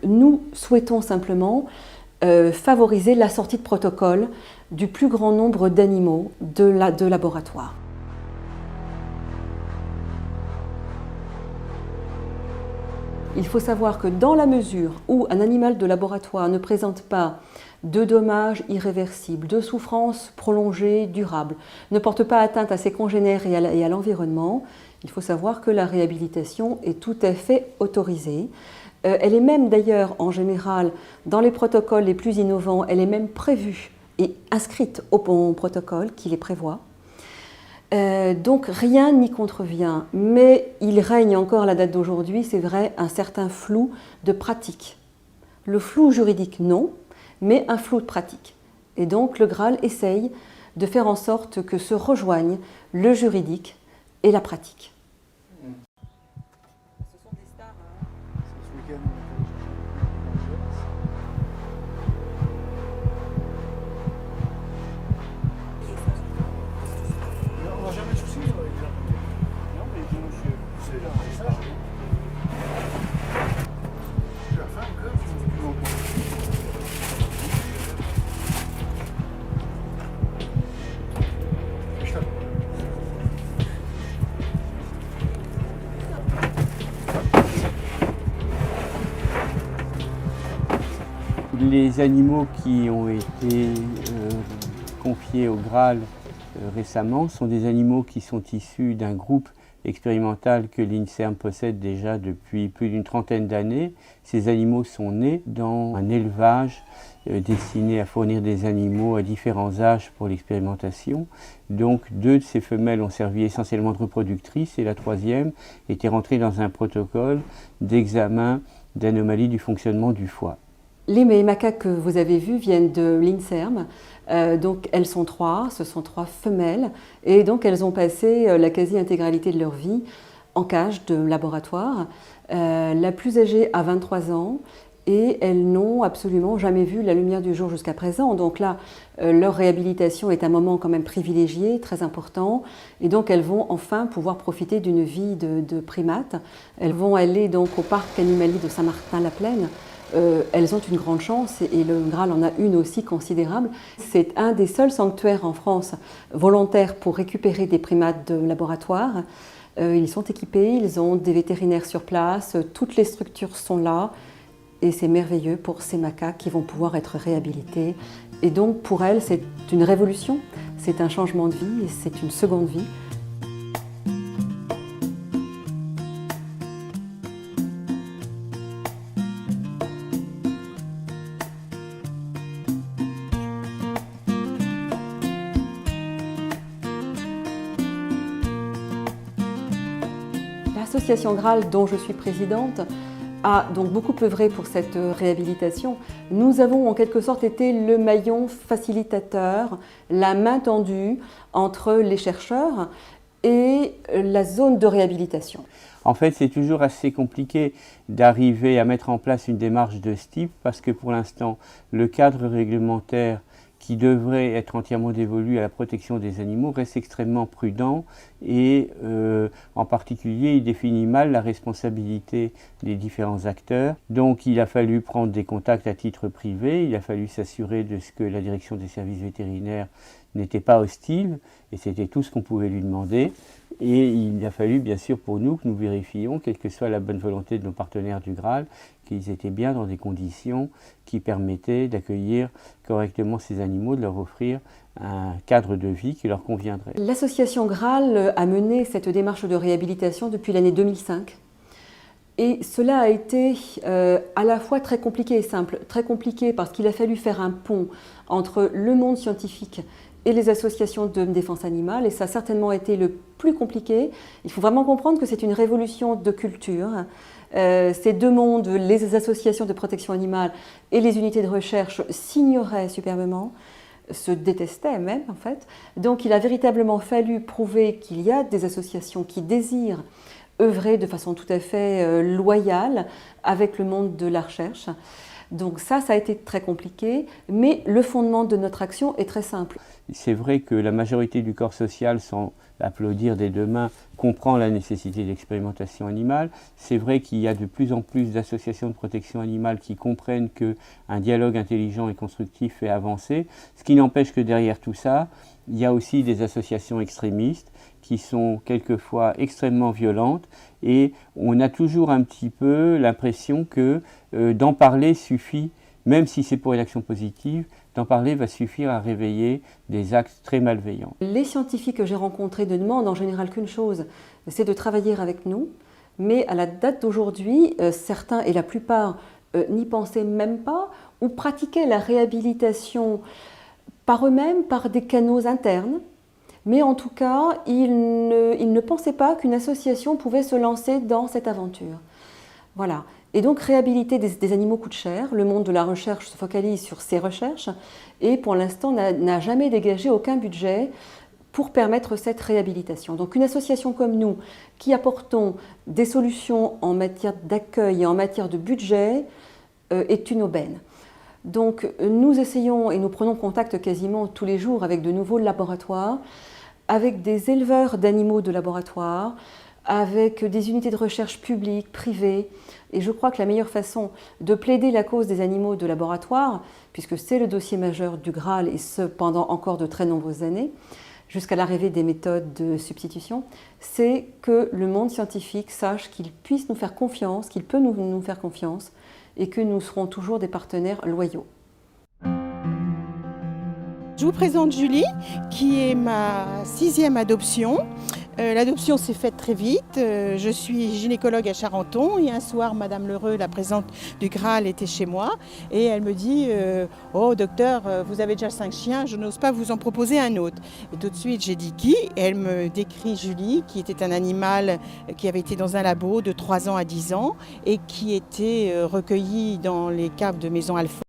Nous souhaitons simplement favoriser la sortie de protocole du plus grand nombre d'animaux de laboratoire. Il faut savoir que dans la mesure où un animal de laboratoire ne présente pas de dommages irréversibles, de souffrances prolongées, durables, ne porte pas atteinte à ses congénères et à l'environnement, il faut savoir que la réhabilitation est tout à fait autorisée. Elle est même d'ailleurs en général dans les protocoles les plus innovants, elle est même prévue et inscrite au protocole qui les prévoit. Donc rien n'y contrevient, mais il règne encore à la date d'aujourd'hui, c'est vrai, un certain flou de pratique. Le flou juridique, non, mais un flou de pratique. Et donc le Graal essaye de faire en sorte que se rejoignent le juridique et la pratique. Ce sont des stars. On n'a jamais de soucis avec les Japonais. Non, mais bon, c'est ça. Tu as faim encore? Les animaux qui ont été confiés au Graal récemment sont des animaux qui sont issus d'un groupe expérimental que l'INSERM possède déjà depuis plus d'une trentaine d'années. Ces animaux sont nés dans un élevage destiné à fournir des animaux à différents âges pour l'expérimentation. Donc 2 de ces femelles ont servi essentiellement de reproductrices et la 3e était rentrée dans un protocole d'examen d'anomalies du fonctionnement du foie. Les macaques que vous avez vus viennent de l'INSERM, donc elles sont 3, ce sont 3 femelles, et donc elles ont passé la quasi-intégralité de leur vie en cage de laboratoire. La plus âgée a 23 ans, et elles n'ont absolument jamais vu la lumière du jour jusqu'à présent. Donc là, leur réhabilitation est un moment quand même privilégié, très important, et donc elles vont enfin pouvoir profiter d'une vie de primates. Elles vont aller donc au parc animalier de Saint-Martin-la-Plaine. Elles ont une grande chance et le Graal en a une aussi considérable. C'est un des seuls sanctuaires en France volontaires pour récupérer des primates de laboratoire. Ils sont équipés, ils ont des vétérinaires sur place, toutes les structures sont là et c'est merveilleux pour ces macaques qui vont pouvoir être réhabilités. Et donc pour elles, c'est une révolution, c'est un changement de vie et c'est une seconde vie. L'association Graal, dont je suis présidente, a donc beaucoup œuvré pour cette réhabilitation. Nous avons en quelque sorte été le maillon facilitateur, la main tendue entre les chercheurs et la zone de réhabilitation. En fait, c'est toujours assez compliqué d'arriver à mettre en place une démarche de ce type parce que pour l'instant, le cadre réglementaire qui devrait être entièrement dévolu à la protection des animaux reste extrêmement prudent et en particulier il définit mal la responsabilité des différents acteurs. Donc il a fallu prendre des contacts à titre privé, il a fallu s'assurer de ce que la direction des services vétérinaires n'était pas hostile et c'était tout ce qu'on pouvait lui demander. Et il a fallu bien sûr pour nous que nous vérifions, quelle que soit la bonne volonté de nos partenaires du Graal, qu'ils étaient bien dans des conditions qui permettaient d'accueillir correctement ces animaux, de leur offrir un cadre de vie qui leur conviendrait. L'association Graal a mené cette démarche de réhabilitation depuis l'année 2005. Et cela a été à la fois très compliqué et simple. Très compliqué parce qu'il a fallu faire un pont entre le monde scientifique et les associations de défense animale, et ça a certainement été le plus compliqué. Il faut vraiment comprendre que c'est une révolution de culture. Ces deux mondes, les associations de protection animale et les unités de recherche, s'ignoraient superbement, se détestaient même en fait. Donc il a véritablement fallu prouver qu'il y a des associations qui désirent œuvrer de façon tout à fait loyale avec le monde de la recherche. Donc ça a été très compliqué, mais le fondement de notre action est très simple. c'est vrai que la majorité du corps social, sans applaudir des deux mains, comprend la nécessité d'expérimentation animale. C'est vrai qu'il y a de plus en plus d'associations de protection animale qui comprennent qu'un dialogue intelligent et constructif fait avancer, ce qui n'empêche que derrière tout ça, il y a aussi des associations extrémistes qui sont quelquefois extrêmement violentes, et on a toujours un petit peu l'impression que d'en parler suffit, même si c'est pour une action positive, d'en parler va suffire à réveiller des actes très malveillants. Les scientifiques que j'ai rencontrés ne demandent en général qu'une chose, c'est de travailler avec nous, mais à la date d'aujourd'hui, certains et la plupart n'y pensaient même pas ou pratiquaient la réhabilitation par eux-mêmes, par des canaux internes. Mais en tout cas, ils ne pensaient pas qu'une association pouvait se lancer dans cette aventure. Voilà. Et donc, réhabiliter des animaux coûte cher. Le monde de la recherche se focalise sur ces recherches et pour l'instant n'a jamais dégagé aucun budget pour permettre cette réhabilitation. Donc, une association comme nous, qui apportons des solutions en matière d'accueil et en matière de budget, est une aubaine. Donc, nous essayons et nous prenons contact quasiment tous les jours avec de nouveaux laboratoires, avec des éleveurs d'animaux de laboratoire, avec des unités de recherche publiques, privées. Et je crois que la meilleure façon de plaider la cause des animaux de laboratoire, puisque c'est le dossier majeur du Graal et ce pendant encore de très nombreuses années, jusqu'à l'arrivée des méthodes de substitution, c'est que le monde scientifique sache qu'il puisse nous faire confiance, qu'il peut nous faire confiance et que nous serons toujours des partenaires loyaux. Je vous présente Julie, qui est ma 6e adoption. L'adoption s'est faite très vite. Je suis gynécologue à Charenton et un soir, Madame Lheureux, la présidente du Graal, était chez moi et elle me dit « Oh docteur, vous avez déjà 5 chiens, je n'ose pas vous en proposer un autre. » Et tout de suite, j'ai dit qui ? Et elle me décrit Julie, qui était un animal qui avait été dans un labo de 3 ans à 10 ans et qui était recueilli dans les caves de Maison Alfort.